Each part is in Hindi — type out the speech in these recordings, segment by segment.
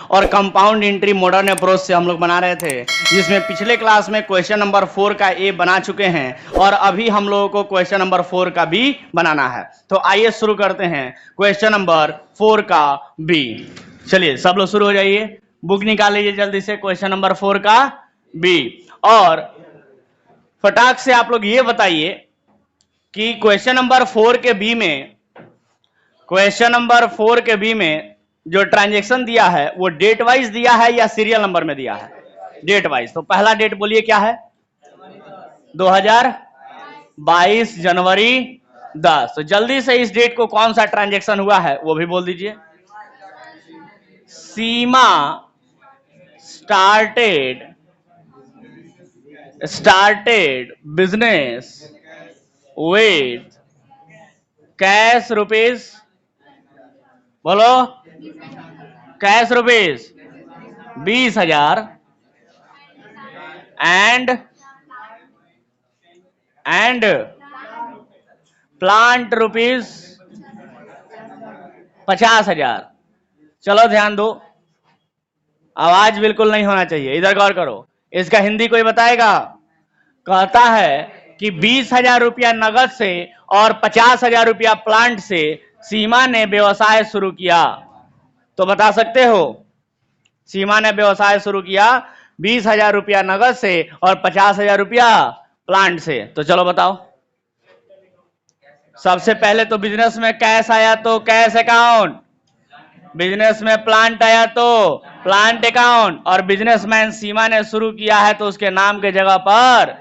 और कंपाउंड एंट्री मॉडर्न अप्रोच से हम लोग बना रहे थे, जिसमें पिछले क्लास में क्वेश्चन नंबर 4 का ए बना चुके हैं और अभी हम लोगों को क्वेश्चन नंबर 4 का बी बनाना है। तो आइए शुरू करते हैं क्वेश्चन नंबर 4 का बी। चलिए सब लोग शुरू हो जाइए, बुक निकाल लीजिए जल्दी से क्वेश्चन नंबर 4 का बी। और फटाक से आप लोग ये बताइए कि क्वेश्चन नंबर 4 के बी में, क्वेश्चन नंबर 4 के बी में जो ट्रांजैक्शन दिया है वो डेट वाइज दिया है या सीरियल नंबर में दिया है? Date wise. तो पहला डेट बोलिए क्या है? 2022 जनवरी 10। तो जल्दी से इस डेट को कौन सा ट्रांजैक्शन हुआ है वो भी बोल दीजिए। Seema started business with cash rupees, बोलो, cash rupees 20,000 and plant rupees 50,000। चलो ध्यान दो, आवाज बिल्कुल नहीं होना चाहिए, इधर गौर करो। इसका हिंदी कोई बताएगा? कहता है कि 20,000 रुपया नगद से और 50,000 रुपया प्लांट से सीमा ने व्यवसाय शुरू किया। तो बता सकते हो, सीमा ने व्यवसाय शुरू किया 20,000 रुपया नगद से और 50,000 रुपया प्लांट से। तो चलो बताओ। सबसे पहले तो बिजनेस में कैश आया तो कैश अकाउंट, बिजनेस में प्लांट आया तो प्लांट अकाउंट, और बिजनेसमैन सीमा ने शुरू किया है तो उसके नाम के जगह पर,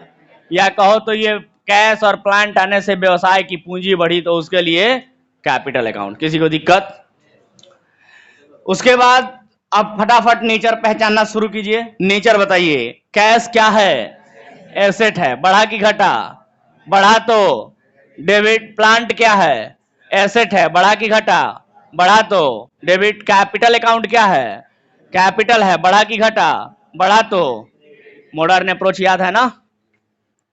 या कहो तो ये कैश और प्लांट आने से व्यवसाय की पूंजी बढ़ी तो उसके लिए कैपिटल अकाउंट। किसी को दिक्कत? उसके बाद अब फटाफट नेचर पहचानना शुरू कीजिए। नेचर बताइए, कैश क्या है? एसेट है। बढ़ा कि घटा? बढ़ा तो डेबिट। प्लांट क्या है? एसेट है। बढ़ा कि घटा? बढ़ा तो डेबिट। कैपिटल अकाउंट क्या है? कैपिटल है। बढ़ा कि घटा? बढ़ा तो। मॉडर्न अप्रोच याद है ना?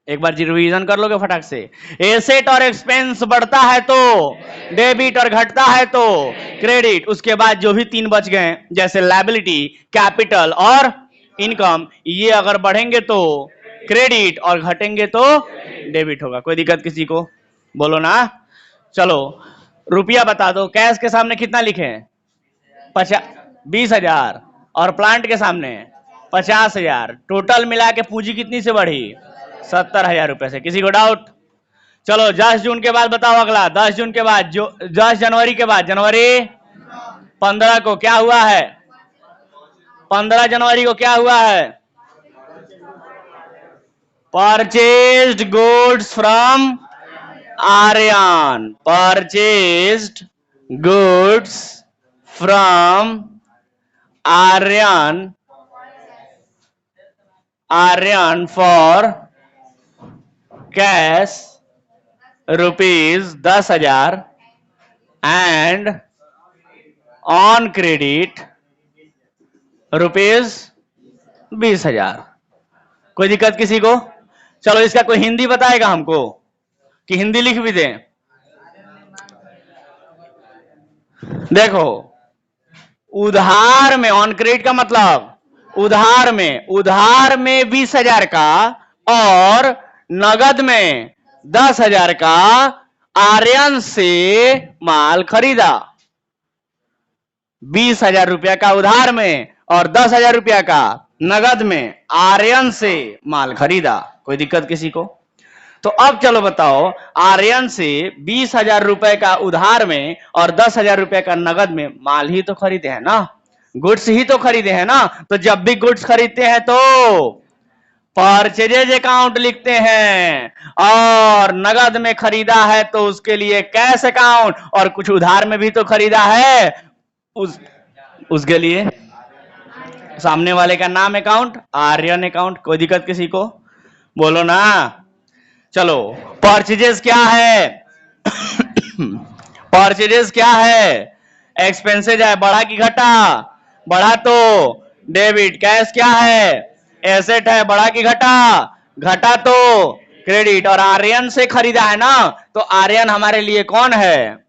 एक बार रिवीजन कर लोगे फटाक से। एसेट और एक्सपेंस बढ़ता है तो डेबिट और घटता है तो क्रेडिट। उसके बाद जो भी तीन बच गए जैसे लायबिलिटी, कैपिटल और इनकम, ये अगर बढ़ेंगे तो क्रेडिट और घटेंगे तो डेबिट होगा। कोई दिक्कत किसी को? बोलो ना। चलो रुपया बता दो, कैश के सामने कितना लिखे? 20,000 और प्लांट के सामने 50,000। टोटल मिला के पूंजी कितनी से बढ़ी? 70,000 रुपए से। किसी को डाउट? चलो 10 जून के बाद बताओ अगला। 10 जून के बाद, जो 10 जनवरी के बाद, जनवरी 15 को क्या हुआ है? 15 जनवरी को क्या हुआ है? Purchased goods from Aryan. Purchased goods from Aryan for cash rupees 10,000 and on credit rupees 20,000। कोई दिक्कत किसी को? चलो इसका कोई हिंदी बताएगा हमको कि हिंदी लिख भी दें? देखो, उधार में, ऑन क्रेडिट का मतलब उधार में 20,000 का और नगद में 10,000 का आर्यन से माल खरीदा। 20,000 रुपया का उधार में और 10,000 रुपया का नगद में आर्यन से माल खरीदा। कोई दिक्कत किसी को? तो अब चलो बताओ, आर्यन से 20,000 रुपए का उधार में और 10,000 रुपए का नगद में माल ही तो खरीदे हैं ना, गुड्स ही तो खरीदे हैं ना। तो जब भी गुड्स खरीदते हैं तो परचेजेज अकाउंट लिखते हैं, और नगद में खरीदा है तो उसके लिए कैश अकाउंट, और कुछ उधार में भी तो खरीदा है उसके लिए सामने वाले का नाम अकाउंट, आर्यन अकाउंट। कोई दिक्कत किसी को? बोलो ना। चलो परचेजेस क्या है? परचेजेस क्या है? एक्सपेंसेज है। बढ़ा कि घटा? बढ़ा तो डेबिट। कैश क्या है? एसेट है। बढ़ा कि घटा? घटा तो क्रेडिट। और आर्यन से खरीदा है ना, तो आर्यन हमारे लिए कौन है?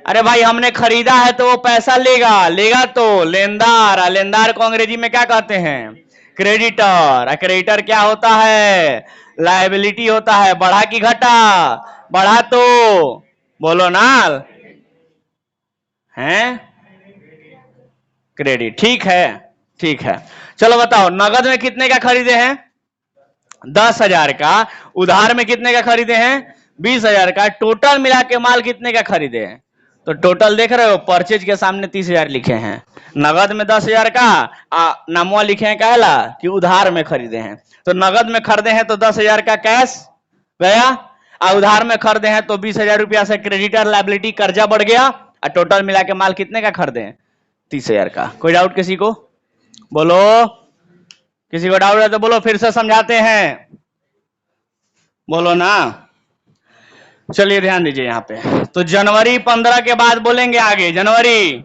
अरे भाई हमने खरीदा है तो वो पैसा लेगा, लेगा तो लेनदार। लेनदार को अंग्रेजी में क्या कहते हैं? क्रेडिटर। क्रेडिटर क्या होता है? लायबिलिटी होता है। बढ़ा कि घटा? बढ़ा तो बोलो ना, हैं? क्रेडिट। ठीक है, ठीक है। चलो बताओ, नगद में कितने का खरीदे हैं? 10,000 का। उधार में कितने का खरीदे हैं? 20,000 का। टोटल मिला के माल कितने का खरीदे हैं? तो टोटल देख रहे हो, परचेज के सामने 30,000 लिखे हैं, नगद में 10,000 का, नामवा लिखे हैं कहला कि उधार में खरीदे हैं। तो नगद में खरीदे हैं तो 10,000 का कैश गया, और उधार में खरीदे हैं तो 20,000 रुपया से क्रेडिटर लायबिलिटी कर्जा बढ़ गया, और टोटल मिला के माल कितने का खरीदे हैं? 30,000 का। कोई डाउट किसी को? बोलो, किसी को डाउट है तो बोलो, फिर से समझाते हैं, बोलो ना। चलिए ध्यान दीजिए यहाँ पे। तो जनवरी 15 के बाद बोलेंगे आगे। जनवरी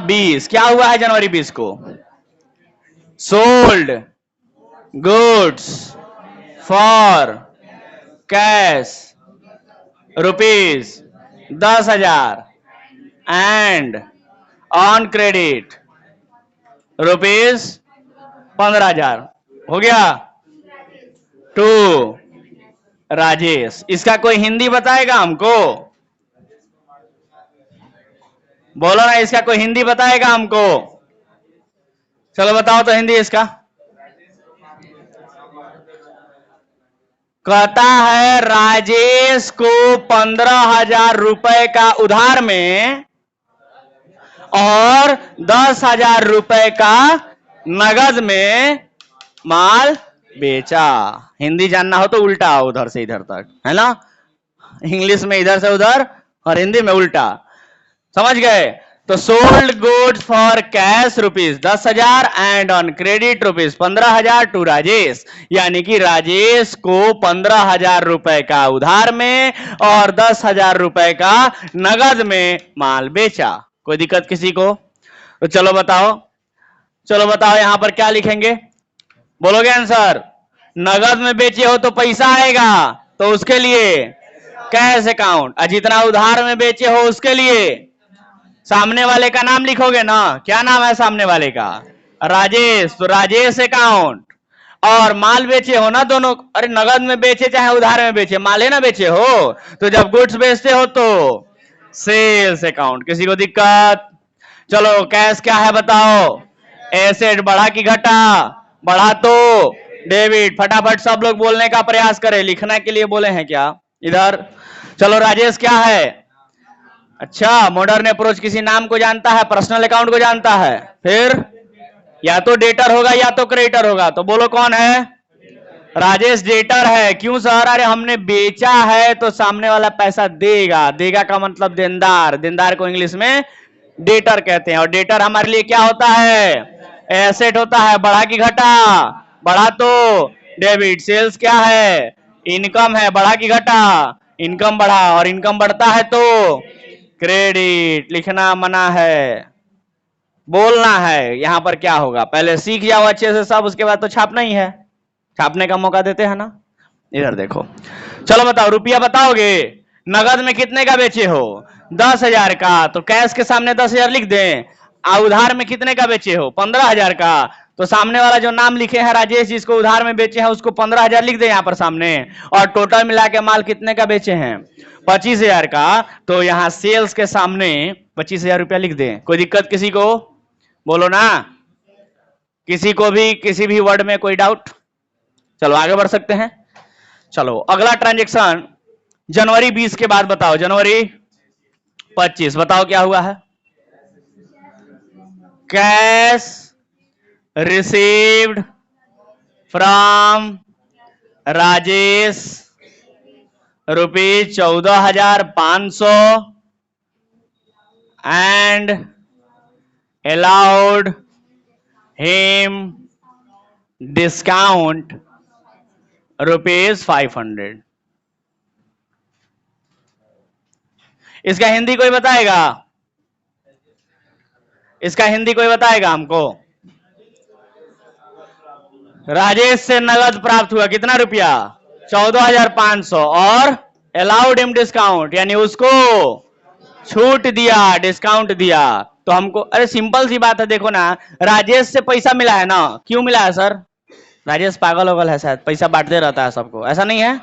20 क्या हुआ है? जनवरी 20 को sold goods for cash ₹10,000 and on credit ₹15,000। हो गया? टू राजेश। इसका कोई हिंदी बताएगा हमको? बोलो ना, इसका कोई हिंदी बताएगा हमको? चलो बताओ तो हिंदी इसका। कहता है राजेश को 15,000 रुपए का उधार में और 10,000 रुपए का नगद में माल बेचा। हिंदी जानना हो तो उल्टा आओ, उधर से इधर तक, है ना? इंग्लिश में इधर से उधर और हिंदी में उल्टा। समझ गए? तो sold goods for cash ₹10,000 and on credit ₹15,000 to Rajesh. यानी कि राजेश को 15,000 रुपए का उधार में और 10,000 रुपए का नगद में माल बेचा। कोई दिक्कत किसी को? तो चलो बताओ, चलो बताओ यहां पर क्या लिखेंगे? बोलोगे आंसर? नगद में बेचे हो तो पैसा आएगा, तो उसके लिए कैश अकाउंट। और जितना उधार में बेचे हो उसके लिए सामने वाले का नाम लिखोगे ना। क्या नाम है सामने वाले का? राजेश। तो राजेश अकाउंट। और माल बेचे हो ना दोनों, अरे नगद में बेचे चाहे उधार में बेचे, माल है ना बेचे हो, तो जब गुड्स बेचते हो तो सेल्स अकाउंट। किसी को दिक्कत? चलो कैश क्या है बताओ? एसेट। बढ़ा कि घटा? बढ़ा तो डेबिट। फटाफट सब लोग बोलने का प्रयास करें, लिखने के लिए बोले हैं क्या इधर? चलो राजेश क्या है? अच्छा, मॉडर्न अप्रोच किसी नाम को जानता है? पर्सनल अकाउंट को जानता है? फिर या तो डेटर होगा या तो क्रेडिटर होगा, तो बोलो कौन है? राजेश डेटर है। क्यों सर? अरे हमने बेचा है तो सामने वाला पैसा देगा। देगा का मतलब देनदार। देनदार को इंग्लिश में डेटर कहते हैं। और डेटर हमारे लिए क्या होता है? एसेट होता है। बढ़ा कि घटा? बढ़ा तो डेबिट। सेल्स क्या है? इनकम है। बढ़ा कि घटा? इनकम बढ़ा। और इनकम बढ़ता है तो क्रेडिट। लिखना मना है, बोलना है। यहां पर क्या होगा? पहले सीख जाओ अच्छे से सब, उसके बाद तो छापना ही है। छापने का मौका देते हैं ना। इधर देखो, चलो बताओ, रुपया बताओगे? नगद में कितने का बेचे हो? 10,000 का। तो कैश के सामने 10,000 लिख दें। उधार में कितने का बेचे हो? 15,000 का। तो सामने वाला जो नाम लिखे हैं राजेश, जिसको उधार में बेचे हैं, उसको 15,000 लिख दे यहां पर सामने। और टोटल मिला के माल कितने का बेचे हैं? 25,000 का। तो यहां सेल्स के सामने 25,000 रुपया लिख दें। कोई दिक्कत किसी को? बोलो ना। किसी को भी किसी भी वर्ड में कोई डाउट? चलो आगे बढ़ सकते हैं। चलो अगला ट्रांजेक्शन जनवरी 20 के बाद बताओ। जनवरी 25 बताओ क्या हुआ है? Cash received from Rajesh ₹14,500 and allowed him discount ₹500। इसका हिंदी कोई बताएगा? इसका हिंदी कोई बताएगा हमको? राजेश से नगद प्राप्त हुआ कितना रुपया? 14,500 और अलाउड हिम डिस्काउंट, यानी उसको छूट दिया, डिस्काउंट दिया। तो हमको, अरे सिंपल सी बात है, देखो ना, राजेश से पैसा मिला है ना, क्यों मिला है सर? राजेश पागल होगल है शायद, पैसा बांटते रहता है सबको, ऐसा नहीं है?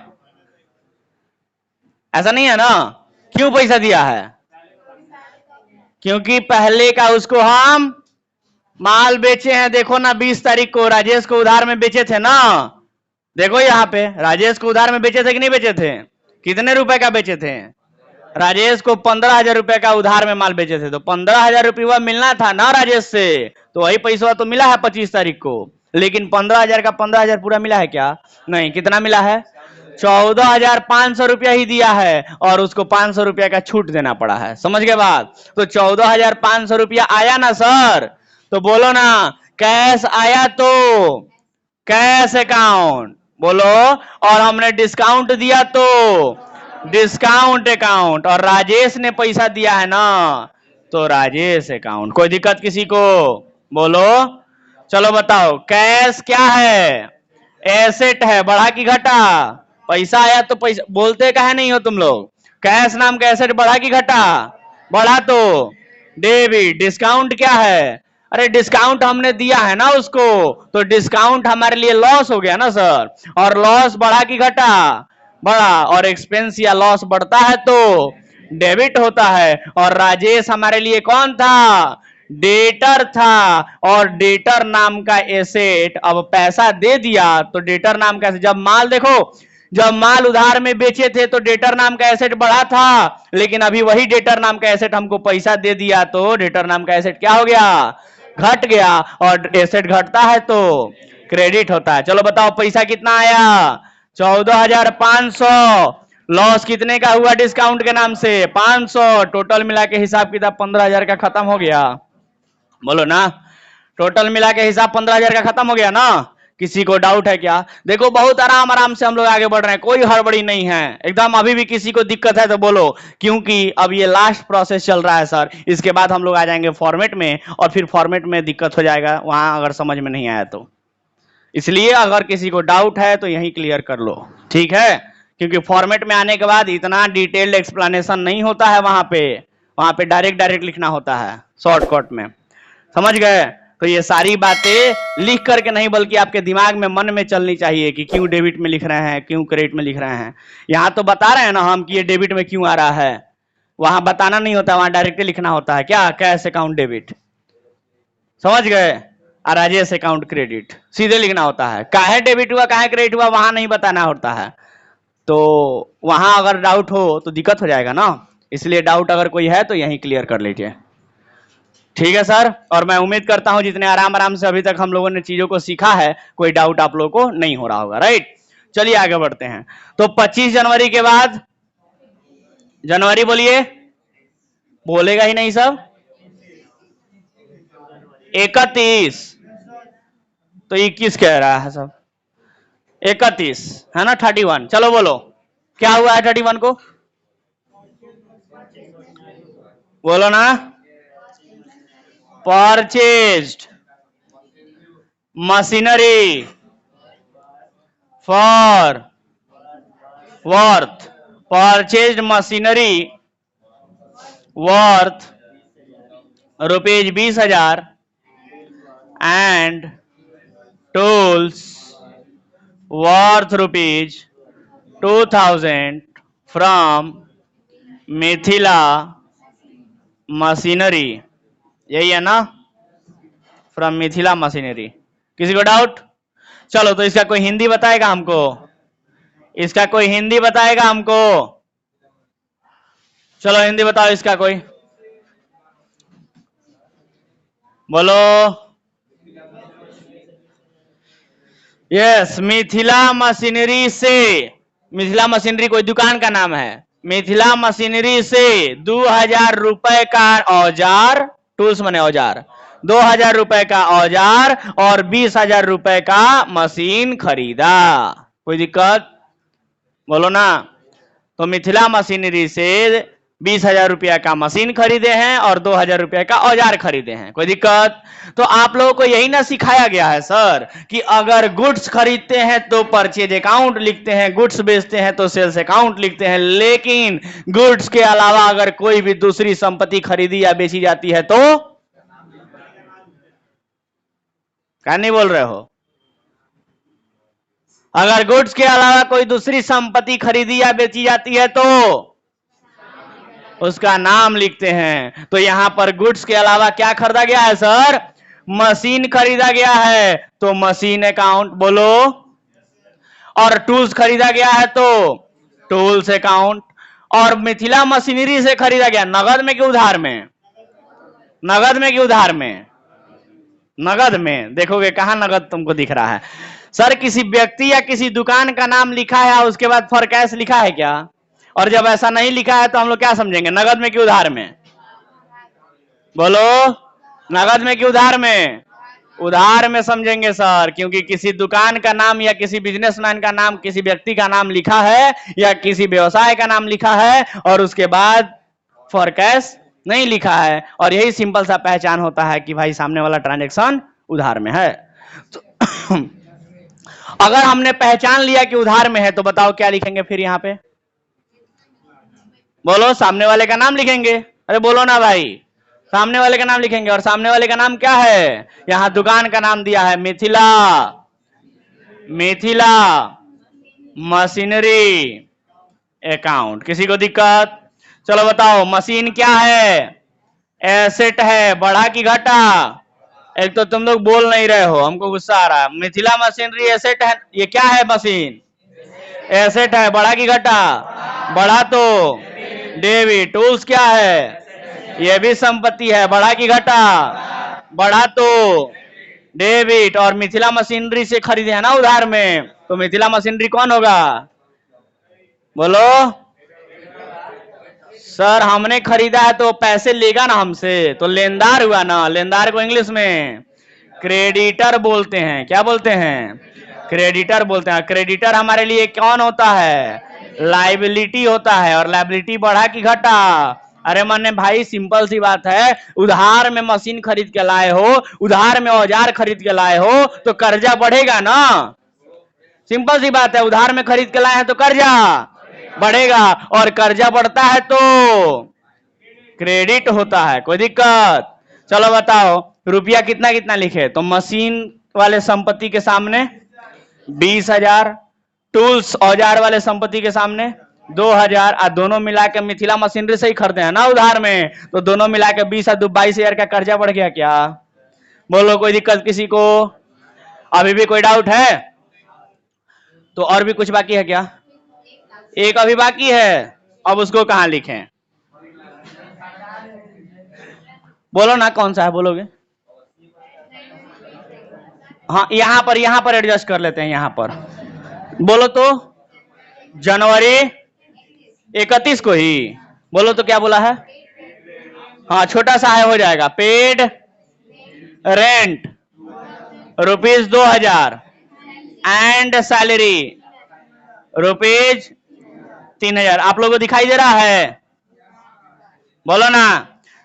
ऐसा नहीं है ना? क्यों पैसा दिया है? क्योंकि पहले का उसको हम माल बेचे हैं। देखो ना, 20 तारीख को राजेश को उधार में बेचे थे ना। देखो यहाँ पे राजेश को उधार में बेचे थे कि नहीं बेचे थे? कितने रुपए का बेचे थे? राजेश को 15,000 रुपए का उधार में माल बेचे थे, तो 15,000 रुपया मिलना था ना राजेश से, तो वही पैसा तो मिला है 25 तारीख को। लेकिन 15,000 का 15,000 पूरा मिला है क्या? नहीं। कितना मिला है? 14,500 रुपया ही दिया है, और उसको 500 रुपया का छूट देना पड़ा है। समझ गए बात? तो 14,500 रुपया आया ना सर? तो बोलो ना, कैश आया तो कैश अकाउंट बोलो, और हमने डिस्काउंट दिया तो डिस्काउंट अकाउंट, और राजेश ने पैसा दिया है ना, तो राजेश अकाउंट। कोई दिक्कत किसी को? बोलो। चलो बताओ, कैश क्या है? एसेट है। बढ़ा कि घटा? पैसा आया तो पैसा, बोलते काहे नहीं हो तुम लोग? कैश नाम का एसेट बढ़ा कि घटा? बढ़ा तो डेबिट। डिस्काउंट क्या है? अरे डिस्काउंट हमने दिया है ना उसको, तो डिस्काउंट हमारे लिए लॉस हो गया ना सर। और लॉस बढ़ा कि घटा? बढ़ा। और एक्सपेंस या लॉस बढ़ता है तो डेबिट होता है। और राजेश हमारे लिए कौन था? डेटर था। और डेटर नाम का एसेट अब पैसा दे दिया, तो डेटर नाम का, जब माल देखो, जब माल उधार में बेचे थे तो डेटर नाम का एसेट बढ़ा था, लेकिन अभी वही डेटर नाम का एसेट हमको पैसा दे दिया, तो डेटर नाम का एसेट क्या हो गया? घट गया। और एसेट घटता है तो क्रेडिट होता है। चलो बताओ, पैसा कितना आया? 14,500। लॉस कितने का हुआ डिस्काउंट के नाम से? 500। टोटल मिला के हिसाब किताब 15,000 का खत्म हो गया। बोलो ना, टोटल मिला के हिसाब 15,000 का खत्म हो गया ना? किसी को डाउट है क्या? देखो, बहुत आराम आराम से हम लोग आगे बढ़ रहे हैं, कोई हड़बड़ी नहीं है एकदम। अभी भी किसी को दिक्कत है तो बोलो, क्योंकि अब ये लास्ट प्रोसेस चल रहा है सर। इसके बाद हम लोग आ जाएंगे फॉर्मेट में, और फिर फॉर्मेट में दिक्कत हो जाएगा वहां, अगर समझ में नहीं आया तो। इसलिए अगर किसी को डाउट है तो यही क्लियर कर लो, ठीक है? क्योंकि फॉर्मेट में आने के बाद इतना डिटेल्ड एक्सप्लेनेशन नहीं होता है वहां पे डायरेक्ट डायरेक्ट लिखना होता है शॉर्टकट में। समझ गए? तो ये सारी बातें लिख करके नहीं, बल्कि आपके दिमाग में, मन में चलनी चाहिए कि क्यों डेबिट में लिख रहे हैं, क्यों क्रेडिट में लिख रहे हैं। यहां तो बता रहे हैं ना हम कि ये डेबिट में क्यों आ रहा है, वहां बताना नहीं होता, वहां डायरेक्टली लिखना होता है। क्या? Cash account debit. समझ गए? और राजेश अकाउंट क्रेडिट, सीधे लिखना होता है। काहे डेबिट हुआ, काहे क्रेडिट हुआ, वहां नहीं बताना होता है। तो वहां अगर डाउट हो तो दिक्कत हो जाएगा ना, इसलिए डाउट अगर कोई है तो यही क्लियर कर लीजिए, ठीक है सर? और मैं उम्मीद करता हूं जितने आराम आराम से अभी तक हम लोगों ने चीजों को सीखा है, कोई डाउट आप लोगों को नहीं हो रहा होगा, राइट? चलिए आगे बढ़ते हैं। तो 25 जनवरी के बाद, जनवरी बोलिए, बोलेगा ही नहीं सब। 31, तो 21 कह रहा है सब। 31 है ना? 31, चलो बोलो, क्या हुआ है 31 को? बोलो ना। Purchased machinery for worth, purchased machinery worth ₹20,000 and tools worth ₹2,000 from Mithila machinery. यही है ना? From Mithila machinery. किसी को डाउट? चलो, तो इसका कोई हिंदी बताएगा हमको? इसका कोई हिंदी बताएगा हमको? चलो हिंदी बताओ इसका कोई, बोलो। यस, मिथिला मशीनरी से, मिथिला मशीनरी कोई दुकान का नाम है। मिथिला मशीनरी से 2,000 रुपए का औजार, टूल्स माने औजार, 2,000 रुपए का औजार और 20,000 रुपए का मशीन खरीदा। कोई दिक्कत? बोलो ना। तो मिथिला मशीनरी से 20,000 रुपया का मशीन खरीदे हैं और 2,000 रुपया का औजार खरीदे हैं। कोई दिक्कत? तो आप लोगों को यही ना सिखाया गया है सर कि अगर गुड्स खरीदते हैं तो परचेज अकाउंट लिखते हैं, गुड्स बेचते हैं तो सेल्स अकाउंट लिखते हैं, लेकिन गुड्स के अलावा अगर कोई भी दूसरी संपत्ति खरीदी या बेची जाती है तो क्या नहीं बोल रहे हो? अगर गुड्स के अलावा कोई दूसरी संपत्ति खरीदी या बेची जाती है तो उसका नाम लिखते हैं। तो यहां पर गुड्स के अलावा क्या खरीदा गया है सर? मशीन खरीदा गया है तो मशीन अकाउंट बोलो, और टूल्स खरीदा गया है तो टूल्स अकाउंट, और मिथिला मशीनरी से खरीदा गया नगद में कि उधार में? नगद में कि उधार में? नगद में। देखोगे कहां नगद तुमको दिख रहा है? सर किसी व्यक्ति या किसी दुकान का नाम लिखा है उसके बाद फॉर कैश लिखा है क्या? और जब ऐसा नहीं लिखा है तो हम लोग क्या समझेंगे, नगद में कि उधार में? बोलो, नगद में कि उधार में? उधार में समझेंगे सर, क्योंकि किसी दुकान का नाम या किसी बिजनेसमैन का नाम, किसी व्यक्ति का नाम लिखा है या किसी व्यवसाय का नाम लिखा है और उसके बाद फॉर कैश नहीं लिखा है, और यही सिंपल सा पहचान होता है कि भाई सामने वाला ट्रांजैक्शन उधार में है। तो अगर हमने पहचान लिया कि उधार में है तो बताओ क्या लिखेंगे फिर यहां पे? बोलो, सामने वाले का नाम लिखेंगे। अरे बोलो ना भाई, सामने वाले का नाम लिखेंगे। और सामने वाले का नाम क्या है? यहां दुकान का नाम दिया है मिथिला, मिथिला मशीनरी अकाउंट। किसी को दिक्कत? चलो बताओ, मशीन क्या है? एसेट है। बढ़ा कि घटा? एक तो तुम लोग बोल नहीं रहे हो, हमको गुस्सा आ रहा है। मिथिला मशीनरी एसेट है। ये क्या है? मशीन एसेट है। बढ़ा कि घटा? बढ़ा तो डेबिट। टूल्स क्या है? ये भी संपत्ति है। बढ़ा कि घटा? बढ़ा तो डेबिट। और मिथिला मशीनरी से खरीदे है ना उधार में, तो मिथिला मशीनरी कौन होगा? बोलो सर, हमने खरीदा है तो पैसे लेगा ना हमसे, तो लेनदार हुआ ना। लेनदार को इंग्लिश में क्रेडिटर बोलते हैं। क्या बोलते हैं? क्रेडिटर बोलते हैं। क्रेडिटर हमारे लिए कौन होता है? लाइबिलिटी होता है। और लाइबिलिटी बढ़ा कि घटा? अरे मन्ने भाई, सिंपल सी बात है, उधार में मशीन खरीद के लाए हो, उधार में औजार खरीद के लाए हो तो कर्जा बढ़ेगा ना। सिंपल सी बात है, उधार में खरीद के लाए हैं तो कर्जा बढ़ेगा, और कर्जा बढ़ता है तो क्रेडिट होता है। कोई दिक्कत? चलो बताओ, रुपया कितना कितना लिखे? तो मशीन वाले संपत्ति के सामने 20,000, टूल्स औजार वाले संपत्ति के सामने 2,000, और दोनों मिला के मिथिला मशीनरी से ही खरीदे हैं ना उधार में, तो दोनों मिला के 20 और 22,000 का कर्जा बढ़ गया क्या? बोलो, कोई दिक्कत किसी को? अभी भी कोई डाउट है? तो और भी कुछ बाकी है क्या? एक अभी बाकी है, अब उसको कहां लिखें? बोलो ना, कौन सा है? बोलोगे? हाँ, यहां पर एडजस्ट कर लेते हैं। यहां पर बोलो तो जनवरी 31 को ही बोलो तो क्या बोला है? हाँ, छोटा सा है, हो जाएगा। Paid rent ₹2,000 and salary ₹3,000। आप लोगों को दिखाई दे रहा है? बोलो ना।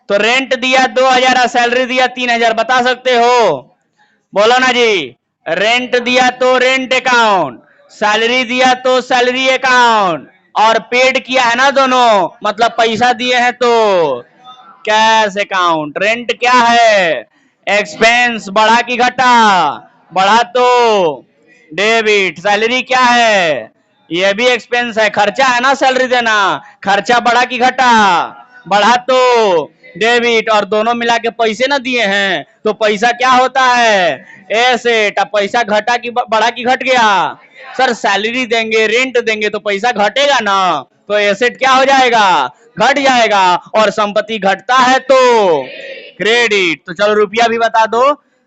तो रेंट दिया 2,000 और सैलरी दिया 3,000, बता सकते हो? बोलो ना जी। रेंट दिया तो रेंट अकाउंट, सैलरी दिया तो सैलरी अकाउंट, और पेड किया है ना दोनों, मतलब पैसा दिए हैं तो कैश अकाउंट। रेंट क्या है? एक्सपेंस। बढ़ा कि घटा? बढ़ा तो डेबिट। सैलरी क्या है? ये भी एक्सपेंस है, खर्चा है ना सैलरी देना। खर्चा बढ़ा कि घटा? बढ़ा तो डेबिट। और दोनों मिला के पैसे ना दिए हैं तो पैसा क्या होता है? एसेट। अब पैसा घटा कि बढ़ा कि घट गया? सर सैलरी देंगे, रेंट देंगे तो पैसा घटेगा ना, तो एसेट क्या हो जाएगा? घट जाएगा। और संपत्ति घटता है तो क्रेडिट। तो चलो रुपया भी बता दो।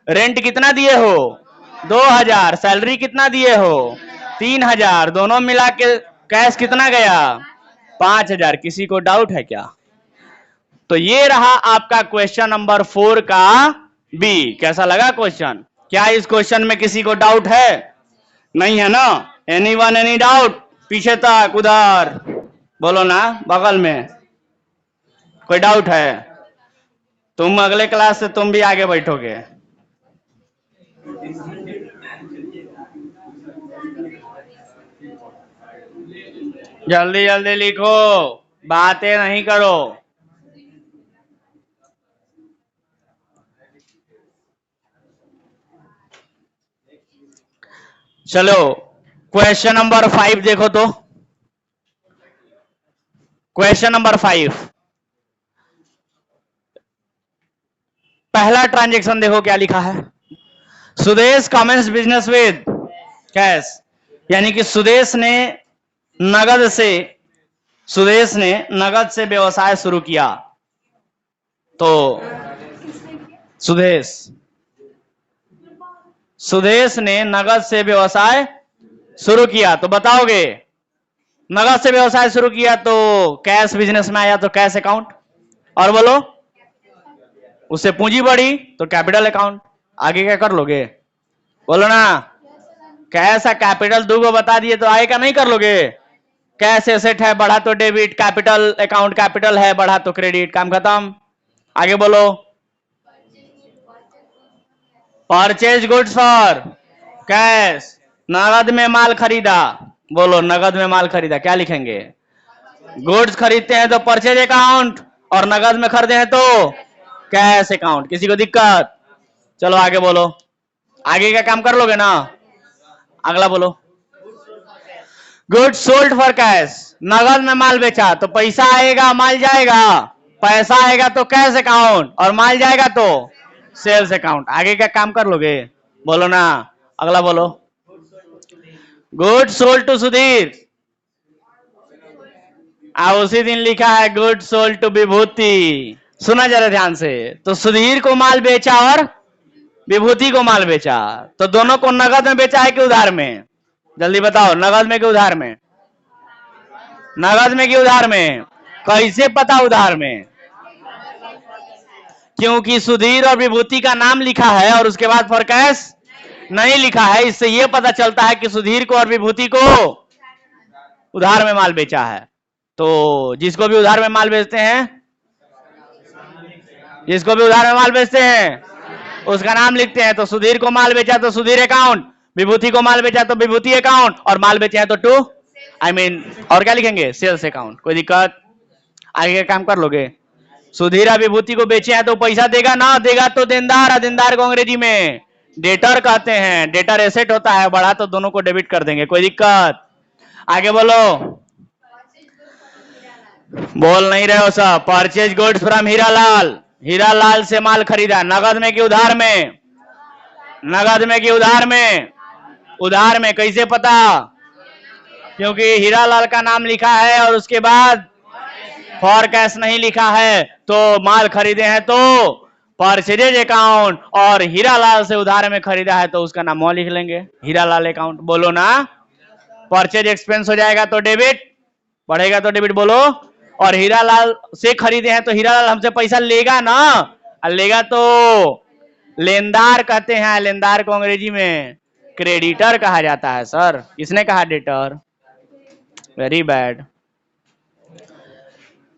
रेंट कितना दिए हो? 2,000। सैलरी कितना दिए हो? 3,000। दोनों मिला के कैश कितना गया? 5,000। किसी को डाउट है क्या? तो ये रहा आपका क्वेश्चन नंबर 4 का बी। कैसा लगा क्वेश्चन? क्या इस क्वेश्चन में किसी को डाउट है? नहीं है ना? Anyone any doubt? पीछे तक, उधर बोलो ना, बगल में। कोई डाउट है? तुम अगले क्लास से तुम भी आगे बैठोगे। जल्दी जल्दी लिखो, बातें नहीं करो। चलो क्वेश्चन नंबर 5 देखो तो। क्वेश्चन नंबर 5, पहला ट्रांजैक्शन देखो क्या लिखा है। Sudesh commences business with cash, यानी कि सुदेश ने नगद से व्यवसाय शुरू किया। तो सुदेश ने नगद से व्यवसाय शुरू किया, तो बताओगे नगद से व्यवसाय शुरू किया तो कैश बिजनेस में आया तो कैश अकाउंट, और बोलो उससे पूंजी बढ़ी तो कैपिटल अकाउंट। आगे क्या कर लोगे? बोलो ना। कैसा कैपिटल दो बता दिए तो आगे का नहीं कर लोगे? कैश एसेट है, बढ़ा तो डेबिट, कैपिटल अकाउंट कैपिटल है, बढ़ा तो क्रेडिट, काम खत्म। आगे बोलो। परचेज गुड्स फॉर कैश, नगद में माल खरीदा। बोलो नगद में माल खरीदा, क्या लिखेंगे? गुड्स खरीदते हैं तो परचेज अकाउंट, और नगद में खरीदे हैं तो कैश अकाउंट। किसी को दिक्कत? चलो आगे बोलो, आगे का काम कर लोगे ना? अगला बोलो। गुड्स सोल्ड फॉर कैश, नगद में माल बेचा तो पैसा आएगा माल जाएगा, पैसा आएगा तो कैश अकाउंट, और माल जाएगा तो सेल्स अकाउंट। आगे का काम कर लोगे? बोलो ना। अगला बोलो। गुड्स सोल्ड टू सुधीर, उसी दिन लिखा है गुड सोल्ड टू विभूति। सुना जरा ध्यान से। तो सुधीर को माल बेचा और विभूति को माल बेचा, तो दोनों को नगद में बेचा है कि उधार में? जल्दी बताओ, नगद में कि उधार में? नगद में कि उधार में? कैसे पता उधार में? क्योंकि सुधीर और विभूति का नाम लिखा है और उसके बाद फॉर कैश नहीं लिखा है। इससे यह पता चलता है कि सुधीर को और विभूति को उधार में माल बेचा है। तो जिसको भी उधार में माल बेचते हैं, उसका नाम लिखते हैं। तो सुधीर को माल बेचा तो सुधीर अकाउंट, विभूति को माल बेचा तो विभूति अकाउंट, और माल बेचे हैं तो और क्या लिखेंगे? Sales account. कोई दिक्कत? आगे का काम कर लोगे। सुधीर विभूति को बेचे हैं तो पैसा देगा ना, देगा तो देनदार। देनदार को अंग्रेजी में डेटर कहते हैं। डेटर एसेट होता है, बढ़ा तो दोनों को डेबिट कर देंगे। कोई दिक्कत? आगे बोलो। बोल नहीं रहे हो सब। Purchase goods from Hiralal, Hiralal से माल खरीदा, नगद में कि उधार में? नगद में कि उधार में? उधार में। कैसे पता? क्योंकि हीरालाल का नाम लिखा है और उसके बाद फॉर कैश नहीं लिखा है। तो माल खरीदे हैं तो परचेज अकाउंट, और हीरालाल से उधार में खरीदा है तो उसका नाम लिख लेंगे, हीरालाल अकाउंट। बोलो ना। परचेज एक्सपेंस हो जाएगा तो डेबिट, बढ़ेगा तो डेबिट। बोलो। और हीरालाल से खरीदे हैं तो हीरालाल हमसे पैसा लेगा ना, लेगा तो लेनदार कहते हैं। लेनदार को अंग्रेजी में क्रेडिटर कहा जाता है। सर किसने कहा डेटर? Very bad.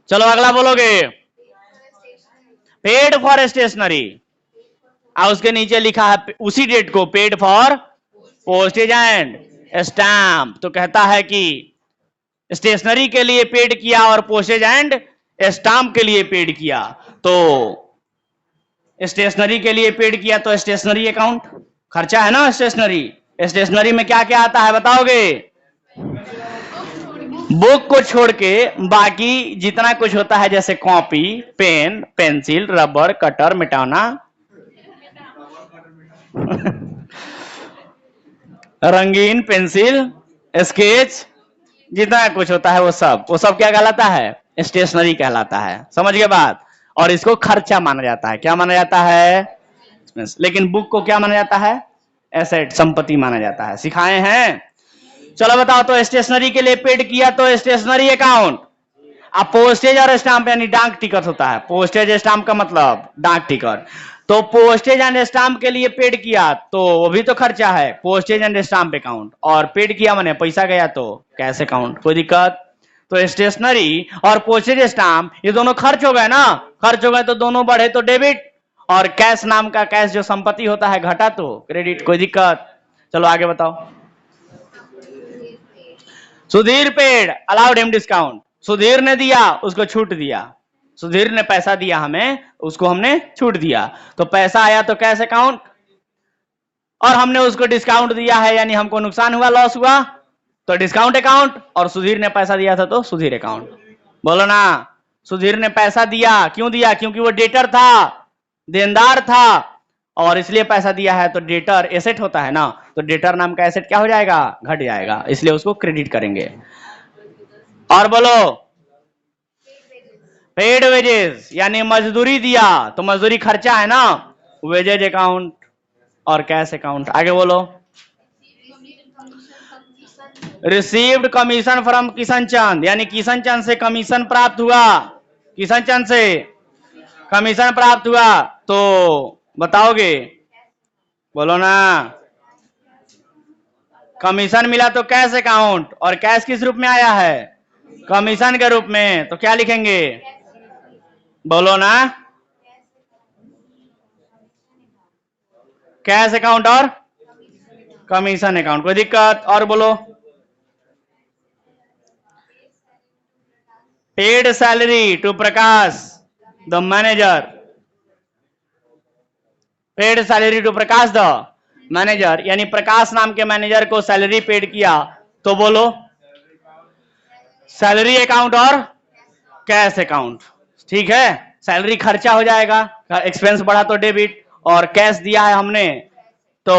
चलो अगला बोलोगे। पेड फॉर स्टेशनरी, और उसके नीचे लिखा है उसी डेट को paid for postage and stamp. तो कहता है कि स्टेशनरी के लिए पेड किया और पोस्टेज एंड स्टैम्प के लिए पेड किया। तो स्टेशनरी के लिए पेड किया तो स्टेशनरी अकाउंट, खर्चा है ना स्टेशनरी। स्टेशनरी में क्या क्या आता है बताओगे? बुक को छोड़ के बाकी जितना कुछ होता है, जैसे copy, pen, pencil, rubber, cutter, मिटाना, रंगीन पेंसिल, स्केच, जितना कुछ होता है वो सब क्या कहलाता है? स्टेशनरी कहलाता है। समझ गए बात? और इसको खर्चा माना जाता है। क्या माना जाता है? लेकिन बुक को क्या माना जाता है? एसेट, संपत्ति माना जाता है। सिखाए हैं। चलो बताओ। तो स्टेशनरी के लिए पेड किया तो स्टेशनरी अकाउंट। अब पोस्टेज और स्टाम्प यानी डाक टिकट होता है। पोस्टेज स्टाम्प का मतलब डाक टिकट। तो पोस्टेज एंड स्टाम्प के लिए पेड किया तो वो भी तो खर्चा है, पोस्टेज एंड स्टाम्प अकाउंट। और पेड किया माने पैसा गया तो कैश अकाउंट। कोई दिक्कत? तो स्टेशनरी और पोस्टेज स्टाम्प ये दोनों खर्च हो गए ना, खर्च हो गए तो दोनों बढ़े तो डेबिट, और कैश नाम का कैश जो संपत्ति होता है घटा तो क्रेडिट। कोई दिक्कत? चलो आगे बताओ। Sudhir paid, allowed him discount. Sudhir ने दिया, उसको छूट दिया। सुधीर ने पैसा दिया हमें, उसको हमने छूट दिया, तो पैसा आया तो कैश अकाउंट, और हमने उसको डिस्काउंट दिया है यानी हमको नुकसान हुआ, लॉस हुआ, तो डिस्काउंट अकाउंट, और सुधीर ने पैसा दिया था तो सुधीर अकाउंट। बोलो ना, सुधीर ने पैसा दिया, क्यों दिया? क्योंकि वो डेटर था, देनदार था, और इसलिए पैसा दिया है। तो डेटर एसेट होता है ना, तो डेटर नाम का एसेट क्या हो जाएगा? घट जाएगा, इसलिए उसको क्रेडिट करेंगे। और बोलो, पेड वेजेस यानी मजदूरी दिया, तो मजदूरी खर्चा है ना, वेजेज अकाउंट और कैश अकाउंट। आगे बोलो। Received commission from Kishan Chand, यानी किशन चंद से कमीशन प्राप्त हुआ, किशन चंद से कमीशन प्राप्त हुआ, तो बताओगे? बोलो ना, कमीशन मिला तो कैश अकाउंट, और कैश किस रूप में आया है? कमीशन के रूप में, तो क्या लिखेंगे? बोलो ना, कैश अकाउंट और कमीशन अकाउंट। कोई दिक्कत? और बोलो। Paid salary to Prakash the manager, paid salary to Prakash the manager, यानी प्रकाश नाम के मैनेजर को सैलरी पेड किया, तो बोलो सैलरी अकाउंट और कैश अकाउंट। ठीक है, सैलरी खर्चा हो जाएगा, एक्सपेंस बढ़ा तो डेबिट, और कैश दिया है हमने तो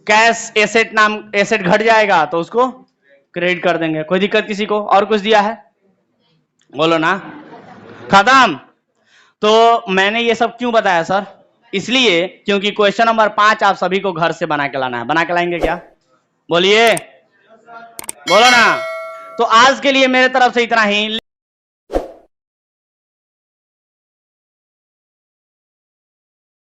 कैश एसेट नाम एसेट घट जाएगा तो उसको क्रेडिट कर देंगे। कोई दिक्कत किसी को? और कुछ दिया है? बोलो ना, खत्म। तो मैंने ये सब क्यों बताया सर? इसलिए क्योंकि क्वेश्चन नंबर 5 आप सभी को घर से बना के लाना है। बना के लाएंगे क्या? बोलिए, बोलो ना। तो आज के लिए मेरे तरफ से इतना ही।